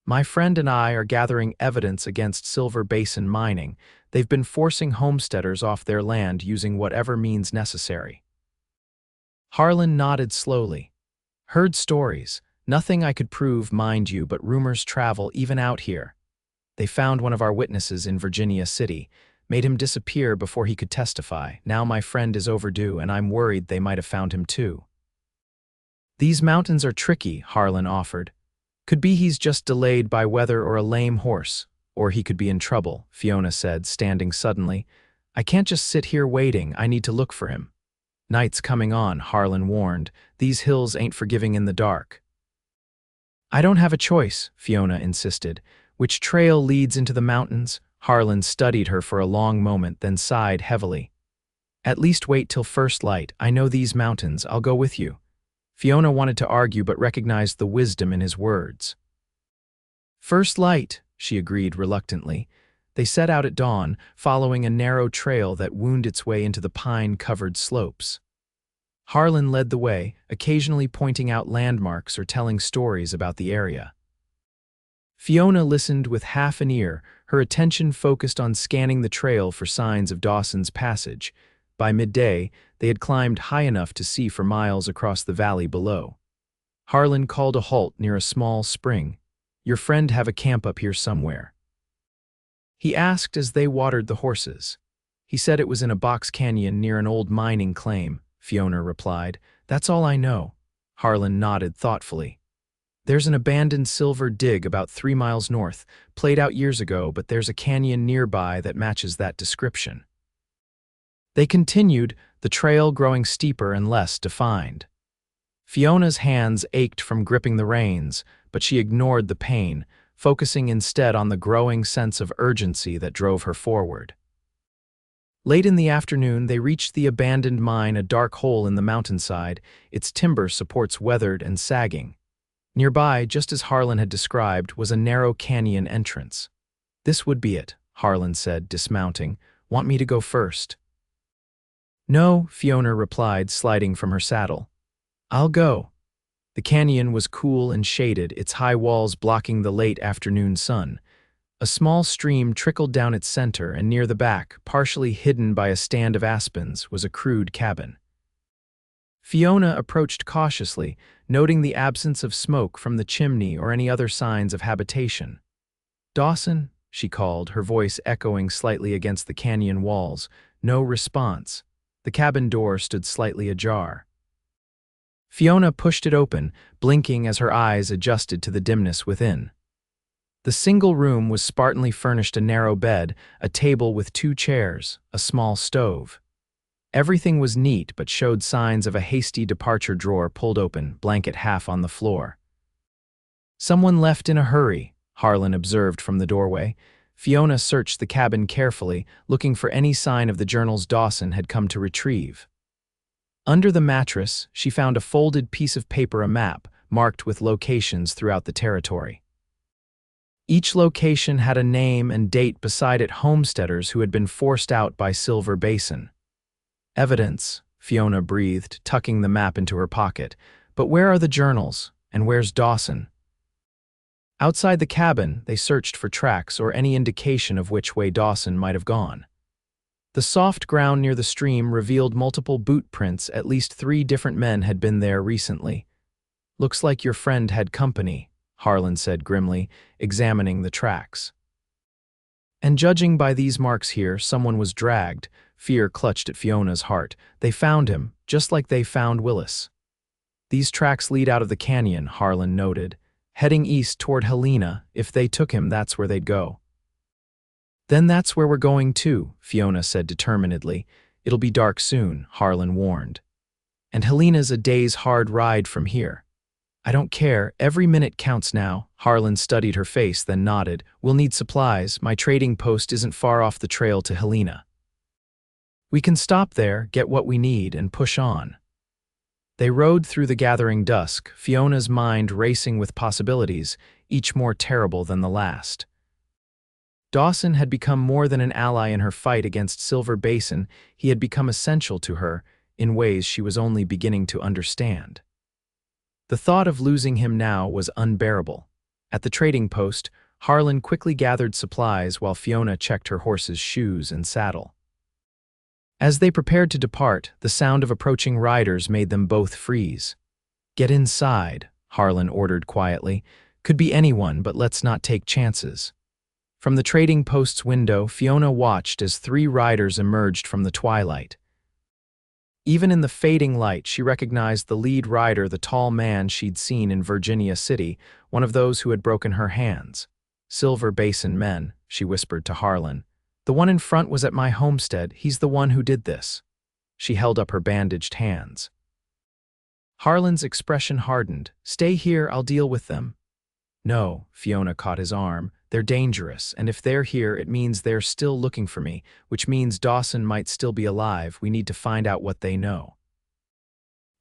"My friend and I are gathering evidence against Silver Basin Mining. They've been forcing homesteaders off their land using whatever means necessary." Harlan nodded slowly. "Heard stories. Nothing I could prove, mind you, but rumors travel even out here. They found one of our witnesses in Virginia City, made him disappear before he could testify. Now my friend is overdue, and I'm worried they might have found him too." "These mountains are tricky," Harlan offered. "Could be he's just delayed by weather or a lame horse, or he could be in trouble," Fiona said, standing suddenly. "I can't just sit here waiting, I need to look for him." "Night's coming on," Harlan warned. "These hills ain't forgiving in the dark." "I don't have a choice," Fiona insisted. "Which trail leads into the mountains?" Harlan studied her for a long moment, then sighed heavily. "At least wait till first light. I know these mountains. I'll go with you." Fiona wanted to argue but recognized the wisdom in his words. "First light," she agreed reluctantly. They set out at dawn, following a narrow trail that wound its way into the pine-covered slopes. Harlan led the way, occasionally pointing out landmarks or telling stories about the area. Fiona listened with half an ear, her attention focused on scanning the trail for signs of Dawson's passage. By midday, they had climbed high enough to see for miles across the valley below. Harlan called a halt near a small spring. "Your friend have a camp up here somewhere." He asked as they watered the horses. He said it was in a box canyon near an old mining claim, Fiona replied. That's all I know. Harlan nodded thoughtfully. There's an abandoned silver dig about 3 miles north, played out years ago, but there's a canyon nearby that matches that description. They continued, the trail growing steeper and less defined. Fiona's hands ached from gripping the reins, but she ignored the pain, focusing instead on the growing sense of urgency that drove her forward. Late in the afternoon, they reached the abandoned mine, a dark hole in the mountainside, its timber supports weathered and sagging. Nearby, just as Harlan had described, was a narrow canyon entrance. This would be it, Harlan said, dismounting. Want me to go first? No, Fiona replied, sliding from her saddle. I'll go. The canyon was cool and shaded, its high walls blocking the late afternoon sun. A small stream trickled down its center, and near the back, partially hidden by a stand of aspens, was a crude cabin. Fiona approached cautiously, noting the absence of smoke from the chimney or any other signs of habitation. Dawson, she called, her voice echoing slightly against the canyon walls. No response. The cabin door stood slightly ajar. Fiona pushed it open, blinking as her eyes adjusted to the dimness within. The single room was spartanly furnished: a narrow bed, a table with 2 chairs, a small stove. Everything was neat but showed signs of a hasty departure: drawer pulled open, blanket half on the floor. Someone left in a hurry, Harlan observed from the doorway. Fiona searched the cabin carefully, looking for any sign of the journals Dawson had come to retrieve. Under the mattress, she found a folded piece of paper, a map, marked with locations throughout the territory. Each location had a name and date beside it: homesteaders who had been forced out by Silver Basin. Evidence, Fiona breathed, tucking the map into her pocket. But where are the journals, and where's Dawson? Outside the cabin, they searched for tracks or any indication of which way Dawson might have gone. The soft ground near the stream revealed multiple boot prints. At least 3 different men had been there recently. Looks like your friend had company, Harlan said grimly, examining the tracks. And judging by these marks here, someone was dragged. Fear clutched at Fiona's heart. They found him, just like they found Willis. These tracks lead out of the canyon, Harlan noted, heading east toward Helena. If they took him, that's where they'd go. Then that's where we're going too, Fiona said determinedly. It'll be dark soon, Harlan warned. And Helena's a day's hard ride from here. I don't care, every minute counts now. Harlan studied her face, then nodded. We'll need supplies. My trading post isn't far off the trail to Helena. We can stop there, get what we need, and push on. They rode through the gathering dusk, Fiona's mind racing with possibilities, each more terrible than the last. Dawson had become more than an ally in her fight against Silver Basin. He had become essential to her, in ways she was only beginning to understand. The thought of losing him now was unbearable. At the trading post, Harlan quickly gathered supplies while Fiona checked her horse's shoes and saddle. As they prepared to depart, the sound of approaching riders made them both freeze. Get inside, Harlan ordered quietly. Could be anyone, but let's not take chances. From the trading post's window, Fiona watched as 3 riders emerged from the twilight. Even in the fading light, she recognized the lead rider, the tall man she'd seen in Virginia City, one of those who had broken her hands. Silver Basin men, she whispered to Harlan. The one in front was at my homestead. He's the one who did this. She held up her bandaged hands. Harlan's expression hardened. Stay here, I'll deal with them. No, Fiona caught his arm. They're dangerous, and if they're here, it means they're still looking for me, which means Dawson might still be alive. We need to find out what they know.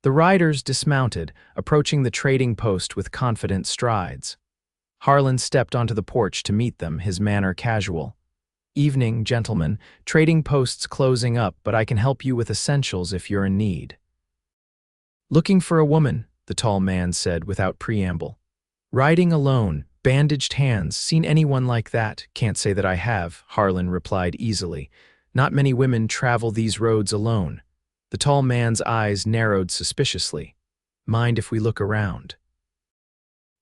The riders dismounted, approaching the trading post with confident strides. Harlan stepped onto the porch to meet them, his manner casual. Evening, gentlemen. Trading post's closing up, but I can help you with essentials if you're in need. Looking for a woman, the tall man said without preamble. Riding alone, bandaged hands, seen anyone like that? Can't say that I have, Harlan replied easily. Not many women travel these roads alone. The tall man's eyes narrowed suspiciously. Mind if we look around?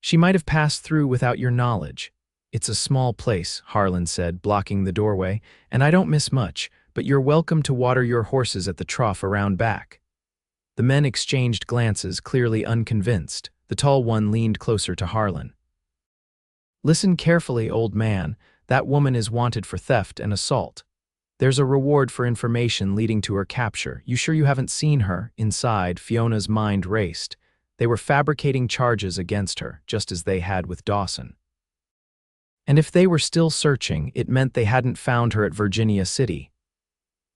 She might have passed through without your knowledge. It's a small place, Harlan said, blocking the doorway, and I don't miss much, but you're welcome to water your horses at the trough around back. The men exchanged glances, clearly unconvinced. The tall one leaned closer to Harlan. Listen carefully, old man. That woman is wanted for theft and assault. There's a reward for information leading to her capture. You sure you haven't seen her? Inside, Fiona's mind raced. They were fabricating charges against her, just as they had with Dawson. And if they were still searching, it meant they hadn't found her at Virginia City.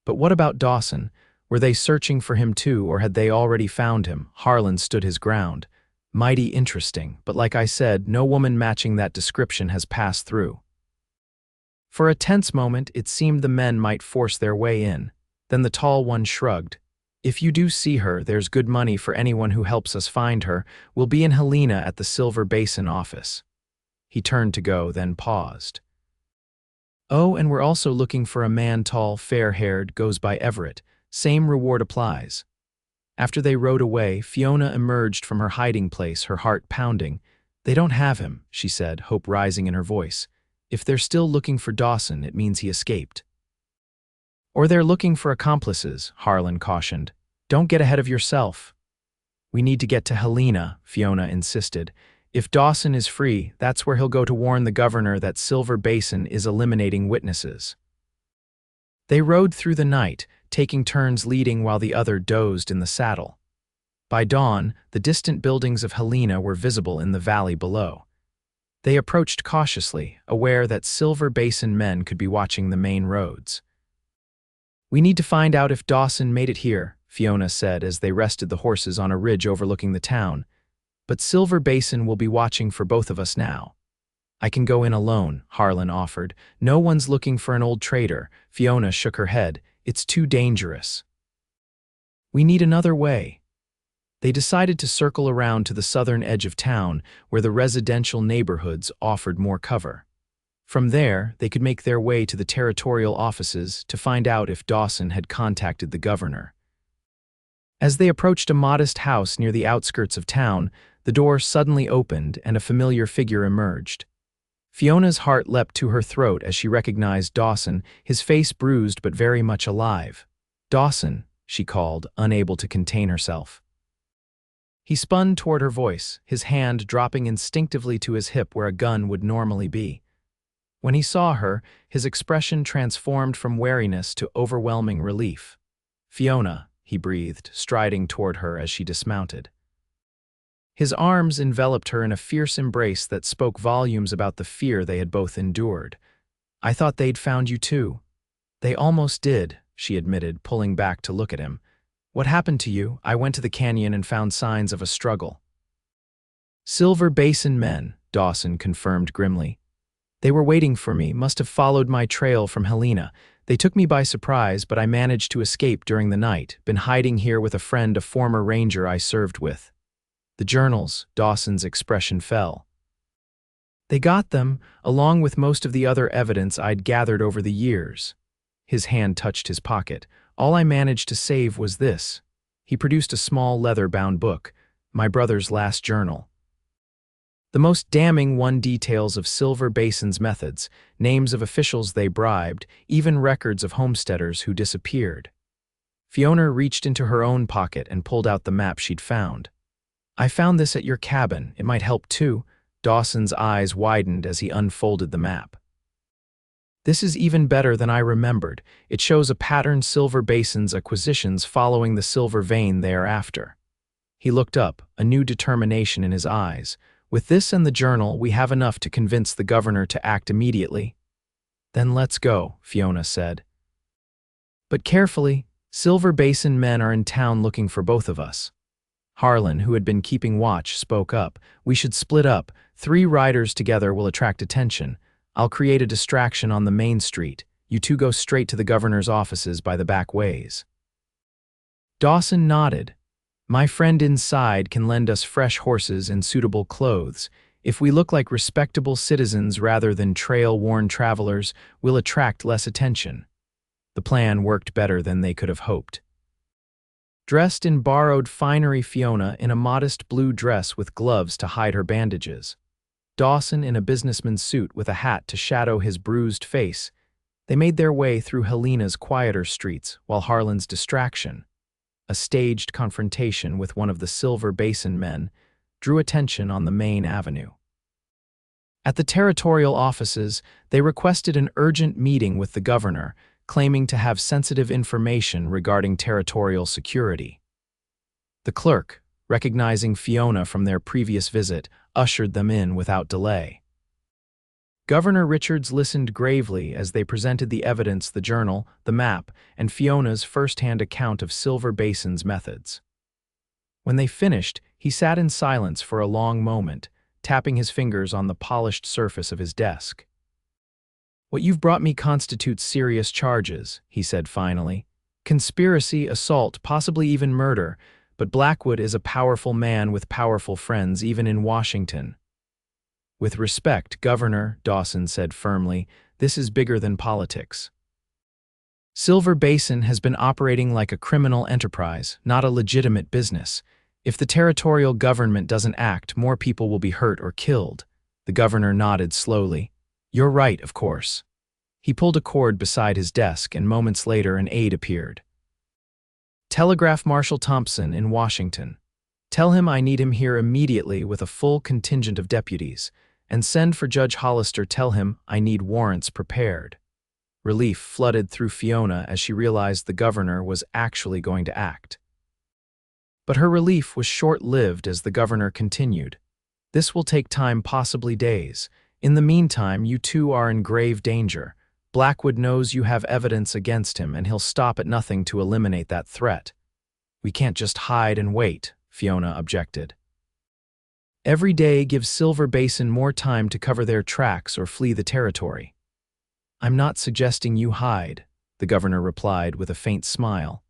But what about Dawson? Were they searching for him too, or had they already found him? Harlan stood his ground. Mighty interesting, but like I said, no woman matching that description has passed through. For a tense moment, it seemed the men might force their way in. Then the tall one shrugged. If you do see her, there's good money for anyone who helps us find her. We'll be in Helena at the Silver Basin office. He turned to go, then paused. Oh, and we're also looking for a man tall, fair-haired, goes by Everett. Same reward applies. After they rode away, Fiona emerged from her hiding place, her heart pounding. They don't have him, she said, hope rising in her voice. If they're still looking for Dawson, it means he escaped. Or they're looking for accomplices, Harlan cautioned. Don't get ahead of yourself. We need to get to Helena, Fiona insisted. If Dawson is free, that's where he'll go to warn the governor that Silver Basin is eliminating witnesses. They rode through the night, taking turns leading while the other dozed in the saddle. By dawn, the distant buildings of Helena were visible in the valley below. They approached cautiously, aware that Silver Basin men could be watching the main roads. We need to find out if Dawson made it here, Fiona said as they rested the horses on a ridge overlooking the town. But Silver Basin will be watching for both of us now. I can go in alone, Harlan offered. No one's looking for an old traitor. Fiona shook her head. It's too dangerous. We need another way. They decided to circle around to the southern edge of town, where the residential neighborhoods offered more cover. From there, they could make their way to the territorial offices to find out if Dawson had contacted the governor. As they approached a modest house near the outskirts of town, the door suddenly opened and a familiar figure emerged. Fiona's heart leapt to her throat as she recognized Dawson, his face bruised but very much alive. "Dawson," she called, unable to contain herself. He spun toward her voice, his hand dropping instinctively to his hip where a gun would normally be. When he saw her, his expression transformed from wariness to overwhelming relief. "Fiona," he breathed, striding toward her as she dismounted. His arms enveloped her in a fierce embrace that spoke volumes about the fear they had both endured. "I thought they'd found you too." "They almost did," she admitted, pulling back to look at him. "What happened to you?" "I went to the canyon and found signs of a struggle." "Silver Basin men," Dawson confirmed grimly. "They were waiting for me, must have followed my trail from Helena. They took me by surprise, but I managed to escape during the night. Been hiding here with a friend, a former ranger I served with." "The journals," Dawson's expression fell. "They got them, along with most of the other evidence I'd gathered over the years." His hand touched his pocket. "All I managed to save was this." He produced a small leather-bound book, my brother's last journal. The most damning one details of Silver Basin's methods, names of officials they bribed, even records of homesteaders who disappeared. Fiona reached into her own pocket and pulled out the map she'd found. "I found this at your cabin. It might help too." Dawson's eyes widened as he unfolded the map. "This is even better than I remembered. It shows a pattern Silver Basin's acquisitions following the silver vein they are after." He looked up, a new determination in his eyes. "With this and the journal, we have enough to convince the governor to act immediately." "Then let's go," Fiona said. "But carefully, Silver Basin men are in town looking for both of us." Harlan, who had been keeping watch, spoke up. "We should split up. 3 riders together will attract attention. I'll create a distraction on the main street. You two go straight to the governor's offices by the back ways." Dawson nodded. "My friend inside can lend us fresh horses and suitable clothes. If we look like respectable citizens rather than trail-worn travelers, we'll attract less attention." The plan worked better than they could have hoped. Dressed in borrowed finery, Fiona in a modest blue dress with gloves to hide her bandages. Dawson in a businessman's suit with a hat to shadow his bruised face. They made their way through Helena's quieter streets while Harlan's distraction, a staged confrontation with one of the Silver Basin men, drew attention on the main avenue. At the territorial offices, they requested an urgent meeting with the governor, claiming to have sensitive information regarding territorial security. The clerk, recognizing Fiona from their previous visit, ushered them in without delay. Governor Richards listened gravely as they presented the evidence, the journal, the map, and Fiona's first-hand account of Silver Basin's methods. When they finished, he sat in silence for a long moment, tapping his fingers on the polished surface of his desk. "What you've brought me constitutes serious charges," he said finally. "Conspiracy, assault, possibly even murder, but Blackwood is a powerful man with powerful friends even in Washington." "With respect, Governor," Dawson said firmly, "this is bigger than politics. Silver Basin has been operating like a criminal enterprise, not a legitimate business. If the territorial government doesn't act, more people will be hurt or killed." The governor nodded slowly. "You're right, of course." He pulled a cord beside his desk, and moments later an aide appeared. "Telegraph Marshal Thompson in Washington. Tell him I need him here immediately with a full contingent of deputies. And send for Judge Hollister. Tell him I need warrants prepared." Relief flooded through Fiona as she realized the governor was actually going to act. But her relief was short-lived as the governor continued. "This will take time, possibly days. In the meantime, you two are in grave danger. Blackwood knows you have evidence against him, and he'll stop at nothing to eliminate that threat." "We can't just hide and wait," Fiona objected. "Every day gives Silver Basin more time to cover their tracks or flee the territory." "I'm not suggesting you hide," the governor replied with a faint smile.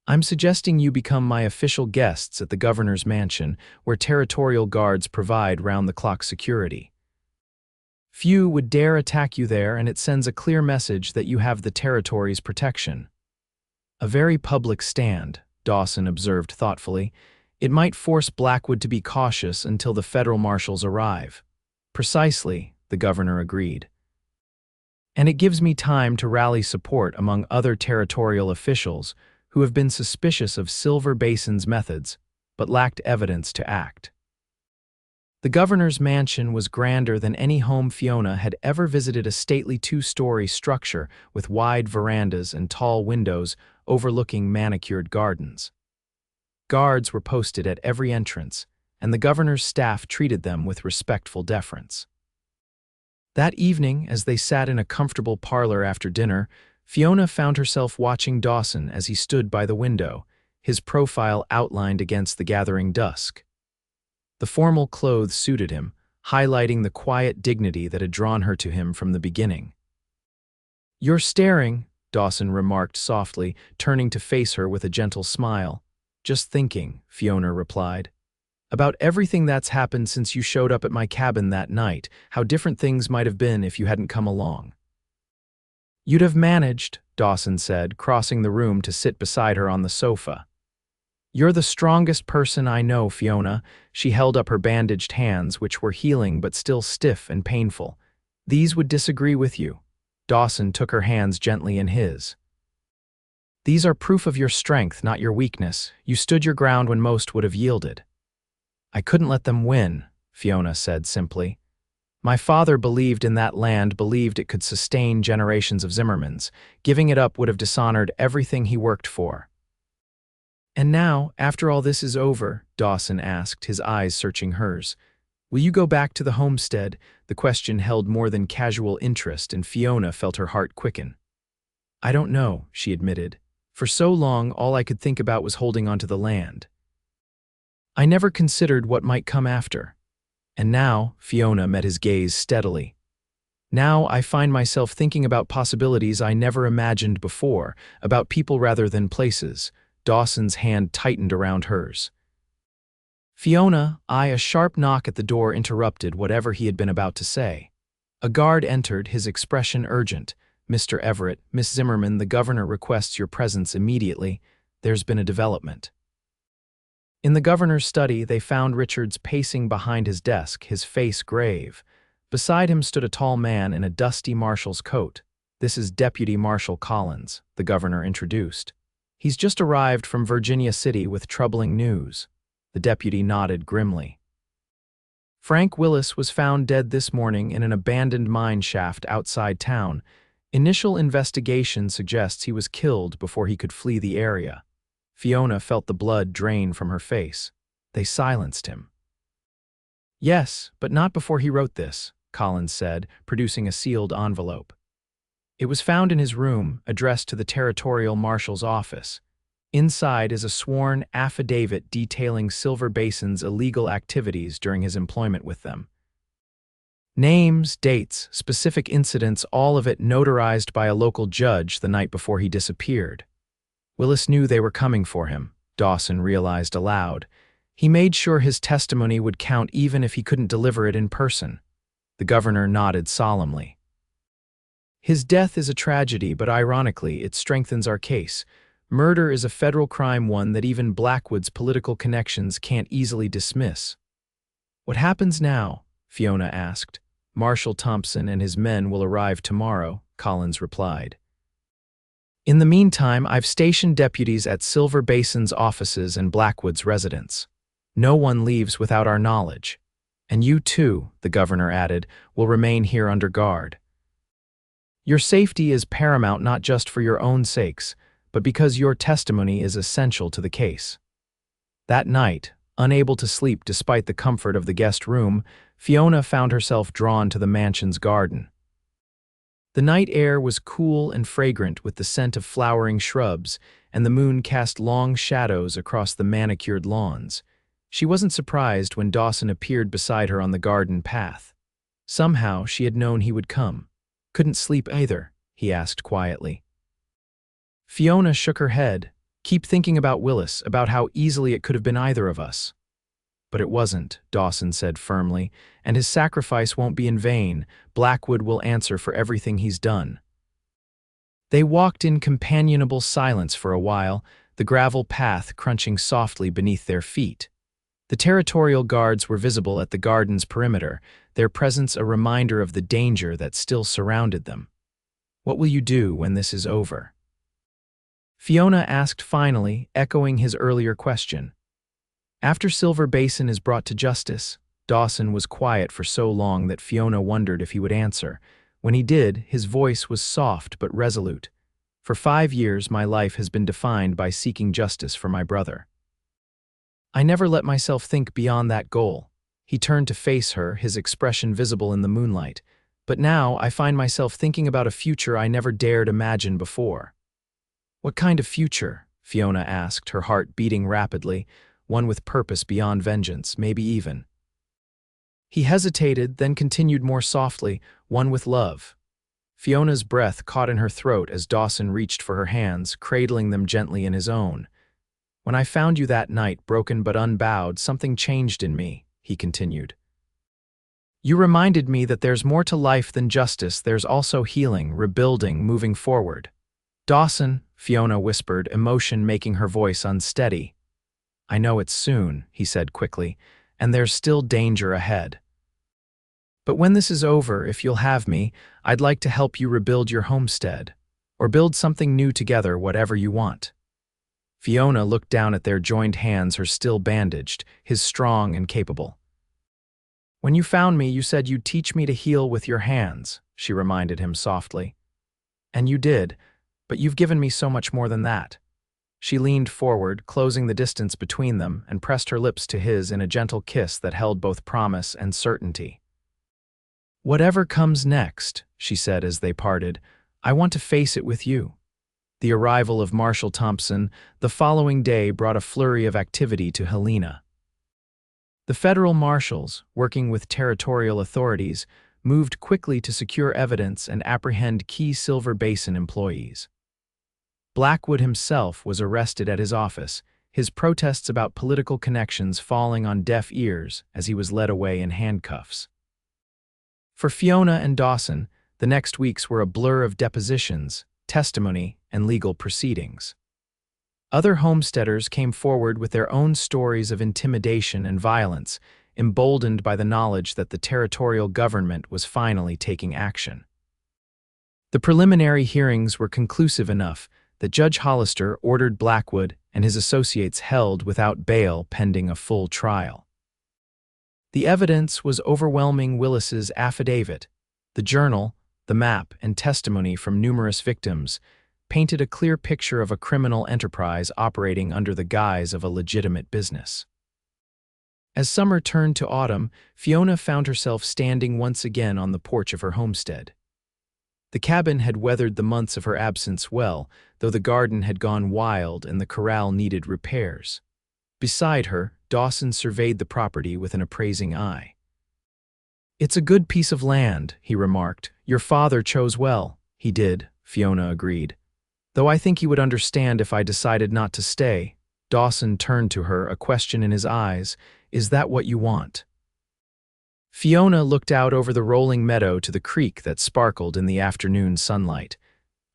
"I'm suggesting you become my official guests at the governor's mansion, where territorial guards provide round-the-clock security. Few would dare attack you there, and it sends a clear message that you have the territory's protection." "A very public stand," Dawson observed thoughtfully. "It might force Blackwood to be cautious until the federal marshals arrive." "Precisely," the governor agreed. "And it gives me time to rally support among other territorial officials who have been suspicious of Silver Basin's methods, but lacked evidence to act." The governor's mansion was grander than any home Fiona had ever visited, a stately two-story structure with wide verandas and tall windows overlooking manicured gardens. Guards were posted at every entrance, and the governor's staff treated them with respectful deference. That evening, as they sat in a comfortable parlor after dinner, Fiona found herself watching Dawson as he stood by the window, his profile outlined against the gathering dusk. The formal clothes suited him, highlighting the quiet dignity that had drawn her to him from the beginning. "You're staring," Dawson remarked softly, turning to face her with a gentle smile. "Just thinking," Fiona replied, "about everything that's happened since you showed up at my cabin that night, how different things might have been if you hadn't come along." "You'd have managed," Dawson said, crossing the room to sit beside her on the sofa. "You're the strongest person I know, Fiona." She held up her bandaged hands, which were healing but still stiff and painful. "These would disagree with you." Dawson took her hands gently in his. "These are proof of your strength, not your weakness. You stood your ground when most would have yielded." "I couldn't let them win," Fiona said simply. "My father believed in that land, believed it could sustain generations of Zimmermans. Giving it up would have dishonored everything he worked for." "And now, after all this is over," Dawson asked, his eyes searching hers, "will you go back to the homestead?" The question held more than casual interest, and Fiona felt her heart quicken. "I don't know," she admitted. "For so long, all I could think about was holding onto the land. I never considered what might come after." "And now," Fiona met his gaze steadily, "now I find myself thinking about possibilities I never imagined before, about people rather than places." Dawson's hand tightened around hers. "Fiona," a sharp knock at the door interrupted whatever he had been about to say. A guard entered, his expression urgent. "Mr. Everett, Miss Zimmerman, the governor requests your presence immediately. There's been a development." In the governor's study, they found Richards pacing behind his desk, his face grave. Beside him stood a tall man in a dusty marshal's coat. "This is Deputy Marshal Collins," the governor introduced. "He's just arrived from Virginia City with troubling news." The deputy nodded grimly. Frank Willis was found dead this morning in an abandoned mine shaft outside town. Initial investigation suggests he was killed before he could flee the area. Fiona felt the blood drain from her face. They silenced him. "Yes, but not before he wrote this," Collins said, producing a sealed envelope. It was found in his room, addressed to the Territorial Marshal's office. Inside is a sworn affidavit detailing Silver Basin's illegal activities during his employment with them. Names, dates, specific incidents, all of it notarized by a local judge the night before he disappeared. Willis knew they were coming for him, Dawson realized aloud. He made sure his testimony would count even if he couldn't deliver it in person. The governor nodded solemnly. "His death is a tragedy, but ironically, it strengthens our case. Murder is a federal crime, one that even Blackwood's political connections can't easily dismiss." "What happens now?" Fiona asked. "Marshal Thompson and his men will arrive tomorrow," Collins replied. "In the meantime, I've stationed deputies at Silver Basin's offices and Blackwood's residence. No one leaves without our knowledge. And you too," the governor added, "will remain here under guard. Your safety is paramount not just for your own sakes, but because your testimony is essential to the case." That night, unable to sleep despite the comfort of the guest room, Fiona found herself drawn to the mansion's garden. The night air was cool and fragrant with the scent of flowering shrubs, and the moon cast long shadows across the manicured lawns. She wasn't surprised when Dawson appeared beside her on the garden path. Somehow she had known he would come. "Couldn't sleep either?" he asked quietly. Fiona shook her head. "Keep thinking about Willis, about how easily it could have been either of us." "But it wasn't," Dawson said firmly, "and his sacrifice won't be in vain. Blackwood will answer for everything he's done." They walked in companionable silence for a while, the gravel path crunching softly beneath their feet. The territorial guards were visible at the garden's perimeter, their presence a reminder of the danger that still surrounded them. "What will you do when this is over?" Fiona asked finally, echoing his earlier question. "After Silver Basin is brought to justice." Dawson was quiet for so long that Fiona wondered if he would answer. When he did, his voice was soft but resolute. "For 5 years, my life has been defined by seeking justice for my brother. I never let myself think beyond that goal." He turned to face her, his expression visible in the moonlight. "But now I find myself thinking about a future I never dared imagine before." "What kind of future?" Fiona asked, her heart beating rapidly. "One with purpose beyond vengeance, maybe even." He hesitated, then continued more softly, "One with love." Fiona's breath caught in her throat as Dawson reached for her hands, cradling them gently in his own. "When I found you that night, broken but unbowed, something changed in me," he continued. "You reminded me that there's more to life than justice, there's also healing, rebuilding, moving forward." "Dawson," Fiona whispered, emotion making her voice unsteady. "I know it's soon," he said quickly, "and there's still danger ahead. But when this is over, if you'll have me, I'd like to help you rebuild your homestead, or build something new together, whatever you want." Fiona looked down at their joined hands, her still bandaged, his strong and capable. "When you found me, you said you'd teach me to heal with your hands," she reminded him softly. "And you did, but you've given me so much more than that." She leaned forward, closing the distance between them, and pressed her lips to his in a gentle kiss that held both promise and certainty. "Whatever comes next," she said as they parted, "I want to face it with you." The arrival of Marshal Thompson the following day brought a flurry of activity to Helena. The federal marshals, working with territorial authorities, moved quickly to secure evidence and apprehend key Silver Basin employees. Blackwood himself was arrested at his office, his protests about political connections falling on deaf ears as he was led away in handcuffs. For Fiona and Dawson, the next weeks were a blur of depositions, testimony, and legal proceedings. Other homesteaders came forward with their own stories of intimidation and violence, emboldened by the knowledge that the territorial government was finally taking action. The preliminary hearings were conclusive enough that Judge Hollister ordered Blackwood and his associates held without bail pending a full trial. The evidence was overwhelming. Willis's affidavit, the journal, the map, and testimony from numerous victims painted a clear picture of a criminal enterprise operating under the guise of a legitimate business. As summer turned to autumn, Fiona found herself standing once again on the porch of her homestead. The cabin had weathered the months of her absence well, though the garden had gone wild and the corral needed repairs. Beside her, Dawson surveyed the property with an appraising eye. "It's a good piece of land," he remarked. "Your father chose well." "He did," Fiona agreed. "Though I think he would understand if I decided not to stay." Dawson turned to her, a question in his eyes. "Is that what you want?" Fiona looked out over the rolling meadow to the creek that sparkled in the afternoon sunlight.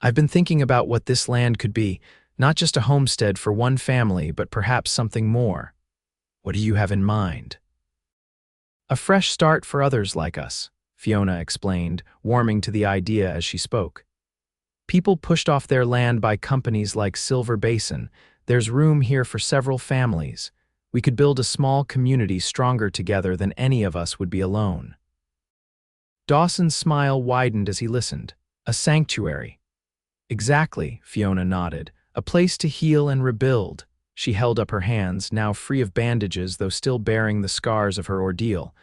"I've been thinking about what this land could be, not just a homestead for one family, but perhaps something more." "What do you have in mind?" "A fresh start for others like us," Fiona explained, warming to the idea as she spoke. "People pushed off their land by companies like Silver Basin. There's room here for several families. We could build a small community stronger together than any of us would be alone." Dawson's smile widened as he listened. "A sanctuary." "Exactly," Fiona nodded. "A place to heal and rebuild." She held up her hands, now free of bandages though still bearing the scars of her ordeal.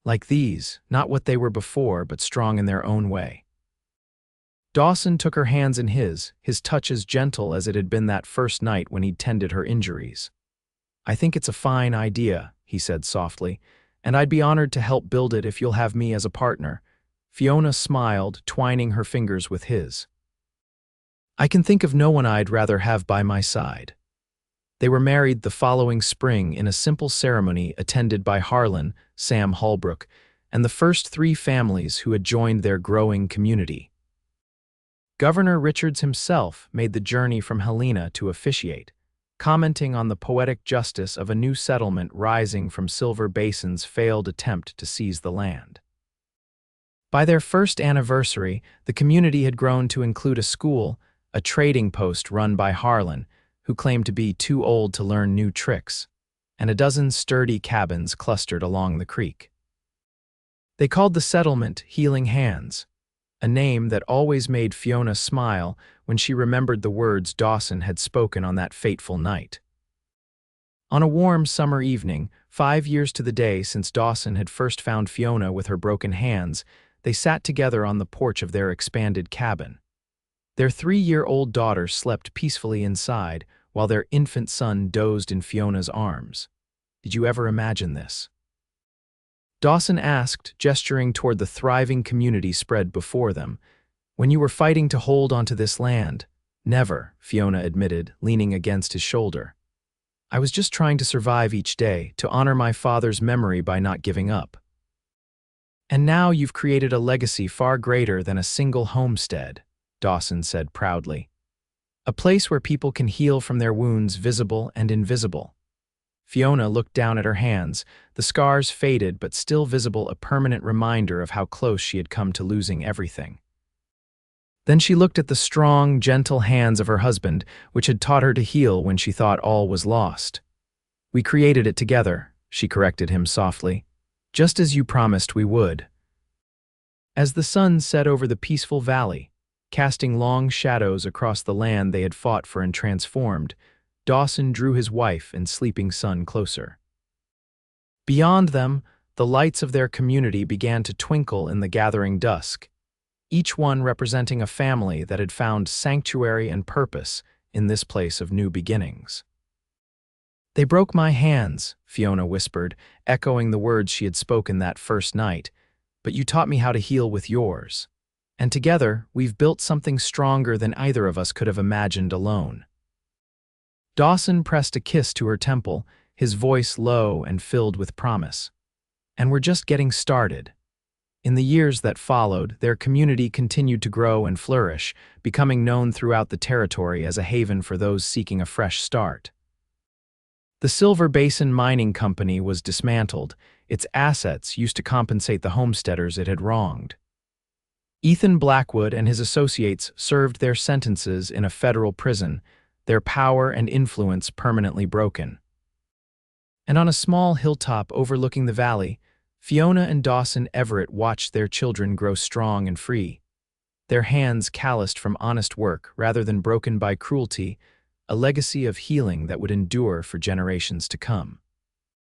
"Like these, not what they were before, but strong in their own way." Dawson took her hands in his touch as gentle as it had been that first night when he'd tended her injuries. "I think it's a fine idea," he said softly, "and I'd be honored to help build it if you'll have me as a partner." Fiona smiled, twining her fingers with his. "I can think of no one I'd rather have by my side." They were married the following spring in a simple ceremony attended by Harlan, Sam Holbrook, and the first 3 families who had joined their growing community. Governor Richards himself made the journey from Helena to officiate, commenting on the poetic justice of a new settlement rising from Silver Basin's failed attempt to seize the land. By their first anniversary, the community had grown to include a school, a trading post run by Harlan, who claimed to be too old to learn new tricks, and a dozen sturdy cabins clustered along the creek. They called the settlement Healing Hands, a name that always made Fiona smile when she remembered the words Dawson had spoken on that fateful night. On a warm summer evening, 5 years to the day since Dawson had first found Fiona with her broken hands, they sat together on the porch of their expanded cabin. Their 3-year-old daughter slept peacefully inside, while their infant son dozed in Fiona's arms. "Did you ever imagine this?" Dawson asked, gesturing toward the thriving community spread before them. "When you were fighting to hold onto this land?" "Never," Fiona admitted, leaning against his shoulder. "I was just trying to survive each day, to honor my father's memory by not giving up." "And now you've created a legacy far greater than a single homestead," Dawson said proudly. "A place where people can heal from their wounds, visible and invisible." Fiona looked down at her hands, the scars faded but still visible, a permanent reminder of how close she had come to losing everything. Then she looked at the strong, gentle hands of her husband, which had taught her to heal when she thought all was lost. "We created it together," she corrected him softly, "just as you promised we would." As the sun set over the peaceful valley, casting long shadows across the land they had fought for and transformed, Dawson drew his wife and sleeping son closer. Beyond them, the lights of their community began to twinkle in the gathering dusk, each one representing a family that had found sanctuary and purpose in this place of new beginnings. "They broke my hands," Fiona whispered, echoing the words she had spoken that first night, "but you taught me how to heal with yours. And together, we've built something stronger than either of us could have imagined alone." Dawson pressed a kiss to her temple, his voice low and filled with promise. "And we're just getting started." In the years that followed, their community continued to grow and flourish, becoming known throughout the territory as a haven for those seeking a fresh start. The Silver Basin Mining Company was dismantled. Its assets used to compensate the homesteaders it had wronged. Ethan Blackwood and his associates served their sentences in a federal prison, their power and influence permanently broken. And on a small hilltop overlooking the valley, Fiona and Dawson Everett watched their children grow strong and free, their hands calloused from honest work rather than broken by cruelty, a legacy of healing that would endure for generations to come.